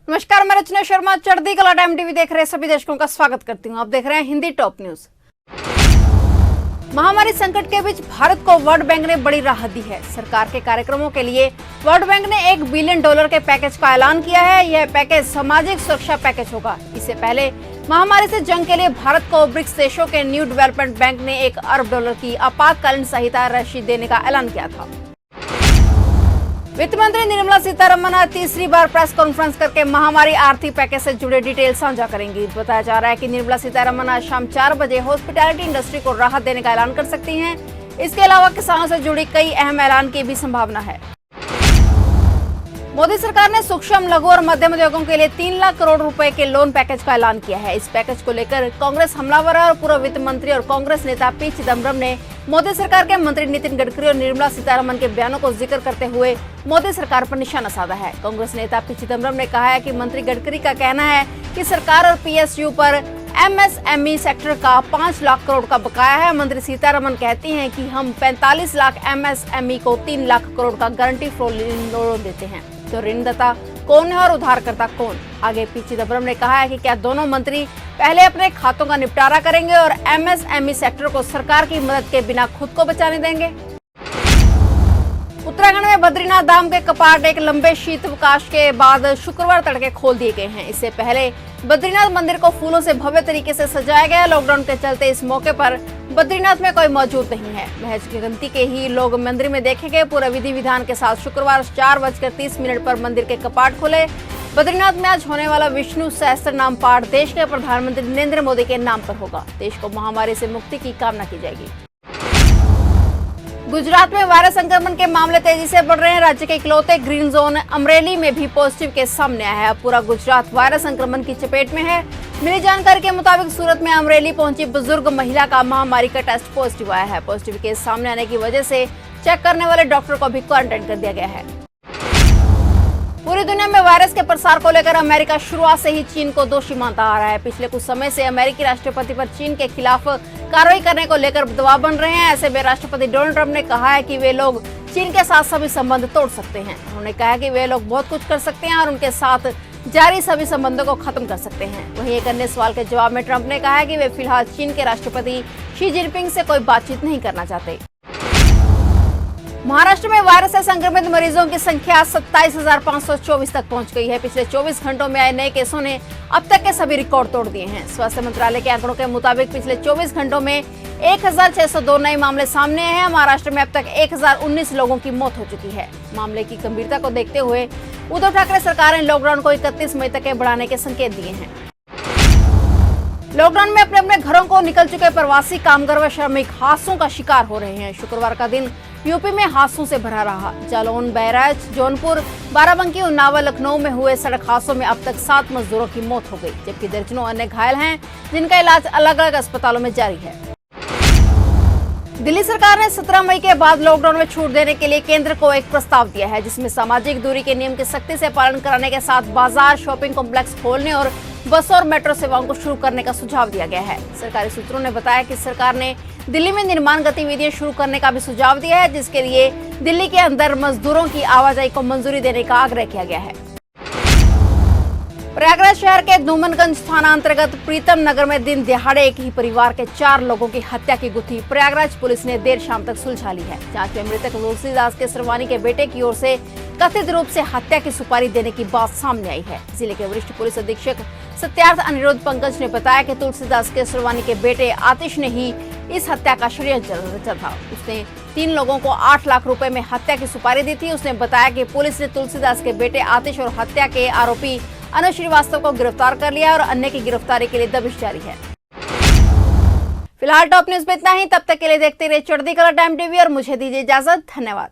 नमस्कार, मैं रचना शर्मा चढ़ती कला टाइम टीवी देख रहे सभी दर्शकों का स्वागत करती हूं। आप देख रहे हैं हिंदी टॉप न्यूज। महामारी संकट के बीच भारत को वर्ल्ड बैंक ने बड़ी राहत दी है। सरकार के कार्यक्रमों के लिए वर्ल्ड बैंक ने $1 बिलियन के पैकेज का ऐलान किया है। यह पैकेज सामाजिक सुरक्षा पैकेज होगा। इससे पहले महामारी से जंग के लिए भारत को ब्रिक्स देशों के न्यू डेवलपमेंट बैंक ने $1 अरब की आपातकालीन सहायता राशि देने का ऐलान किया था। वित्त मंत्री निर्मला सीतारमण आज तीसरी बार प्रेस कॉन्फ्रेंस करके महामारी आर्थिक पैकेज से जुड़े डिटेल साझा करेंगी। बताया जा रहा है कि निर्मला सीतारमण आज शाम 4 बजे हॉस्पिटैलिटी इंडस्ट्री को राहत देने का ऐलान कर सकती हैं। इसके अलावा किसानों से जुड़ी कई अहम ऐलान की भी संभावना है। मोदी सरकार ने सूक्ष्म, लघु और मध्यम उद्योगों के लिए 3 लाख करोड़ रुपए के लोन पैकेज का ऐलान किया है। इस पैकेज को लेकर कांग्रेस हमलावर और पूर्व वित्त मंत्री और कांग्रेस नेता पी चिदम्बरम ने मोदी सरकार के मंत्री नितिन गडकरी और निर्मला सीतारमण के बयानों को जिक्र करते हुए मोदी सरकार पर निशाना साधा है। कांग्रेस नेता पी चिदम्बरम ने कहा है कि मंत्री गडकरी का कहना है कि सरकार और पीएसयू पर एमएसएमई सेक्टर का 5 लाख करोड़ का बकाया है। मंत्री सीतारमण कहती हैं कि हम 45 लाख एमएसएमई को 3 लाख करोड़ का गारंटी फ्लोर लोन देते हैं। तो ऋणदाता कौन है और उधारकर्ता कौन? आगे पी चिदम्बरम ने कहा है कि क्या दोनों मंत्री पहले अपने खातों का निपटारा करेंगे और एमएसएमई सेक्टर को सरकार की मदद के बिना खुद को बचाने देंगे? उत्तराखंड में बद्रीनाथ धाम के कपाट एक लंबे शीतवकाश के बाद शुक्रवार तड़के खोल दिए गए हैं। इससे पहले बद्रीनाथ मंदिर को फूलों से भव्य तरीके से सजाया गया। लॉकडाउन के चलते इस मौके पर बद्रीनाथ में कोई मौजूद नहीं है। महज की गिनती के ही लोग मंदिर में देखे गए। पूरा विधि विधान के साथ शुक्रवार 4:30 पर मंदिर के कपाट खुले। बद्रीनाथ में आज होने वाला विष्णु सहस्त्र नाम पाठ देश के प्रधानमंत्री नरेंद्र मोदी के नाम पर होगा। देश को महामारी से मुक्ति की कामना की जाएगी। गुजरात में वायरस संक्रमण के मामले तेजी से बढ़ रहे हैं। राज्य के इकलौते ग्रीन जोन अमरेली में भी पॉजिटिव केस सामने आया है। अब पूरा गुजरात वायरस संक्रमण की चपेट में है। मिली जानकारी के मुताबिक सूरत में अमरेली पहुंची बुजुर्ग महिला का महामारी का टेस्ट पॉजिटिव आया है। पॉजिटिव केस सामने आने की वजह से चेक करने वाले डॉक्टर को भी क्वारंटाइन कर दिया गया है। पूरी दुनिया में वायरस के प्रसार को लेकर अमेरिका शुरुआत से ही चीन को दोषी मानता आ रहा है। पिछले कुछ समय से अमेरिकी राष्ट्रपति पर चीन के खिलाफ कार्रवाई करने को लेकर दबाव बन रहे हैं। ऐसे में राष्ट्रपति डोनाल्ड ट्रंप ने कहा है कि वे लोग चीन के साथ सभी संबंध तोड़ सकते हैं। उन्होंने कहा कि वे लोग बहुत कुछ कर सकते हैं और उनके साथ जारी सभी संबंधों को खत्म कर सकते हैं। वहीं एक अन्य सवाल के जवाब में ट्रंप ने कहा है कि वे फिलहाल चीन के राष्ट्रपति शी जिनपिंग से कोई बातचीत नहीं करना चाहते। महाराष्ट्र में वायरस से संक्रमित मरीजों की संख्या 27,524 तक पहुंच गई है। पिछले 24 घंटों में आए नए केसों ने अब तक के सभी रिकॉर्ड तोड़ दिए हैं। स्वास्थ्य मंत्रालय के आंकड़ों के मुताबिक पिछले 24 घंटों में 1,602 नए मामले सामने आए हैं। महाराष्ट्र में अब तक 1,019 लोगों की मौत हो चुकी है। मामले की गंभीरता को देखते हुए उद्धव ठाकरे सरकार ने लॉकडाउन को 31 मई तक बढ़ाने के संकेत दिए हैं। लॉकडाउन में अपने अपने घरों को निकल चुके प्रवासी कामगार व श्रमिक हादसों का शिकार हो रहे हैं। शुक्रवार का दिन यूपी में हादसों से भरा रहा। जालौन, बहराइच, जौनपुर, बाराबंकी, उन्नाव, लखनऊ में हुए सड़क हादसों में अब तक 7 मजदूरों की मौत हो गई, जबकि दर्जनों अन्य घायल हैं जिनका इलाज अलग अलग अस्पतालों में जारी है। दिल्ली सरकार ने 17 मई के बाद लॉकडाउन में छूट देने के लिए केंद्र को एक प्रस्ताव दिया है, जिसमें सामाजिक दूरी के नियम की सख्ती से पालन कराने के साथ बाजार, शॉपिंग कॉम्प्लेक्स खोलने और बस और मेट्रो सेवाओं को शुरू करने का सुझाव दिया गया है। सरकारी सूत्रों ने बताया कि सरकार ने दिल्ली में निर्माण गतिविधियां शुरू करने का भी सुझाव दिया है, जिसके लिए दिल्ली के अंदर मजदूरों की आवाजाही को मंजूरी देने का आग्रह किया गया है। प्रयागराज शहर के धूमनगंज थाना अंतर्गत प्रीतम नगर में दिन दिहाड़े एक ही परिवार के 4 लोगों की हत्या की गुत्थी प्रयागराज पुलिस ने देर शाम तक सुलझा ली है। जांच में मृतक तुलसीदास के सरवानी के बेटे की ओर से कथित रूप से हत्या की सुपारी देने की बात सामने आई है। जिले के वरिष्ठ पुलिस अधीक्षक सत्यार्थ अनिरुद्ध पंकज ने बताया कि तुलसीदास के सरवानी के बेटे आतिश ने ही इस हत्या का षड्यंत्र रचा था। उसने 3 लोगों को 8 लाख रुपए में हत्या की सुपारी दी थी। उसने बताया कि पुलिस ने तुलसीदास के बेटे आतिश और हत्या के आरोपी अनुज श्रीवास्तव को गिरफ्तार कर लिया और अन्य की गिरफ्तारी के लिए दबिश जारी है। फिलहाल टॉप न्यूज में इतना ही। तब तक के लिए देखते रहिए चढ़ती कला टाइम टीवी और मुझे दीजिए इजाजत। धन्यवाद।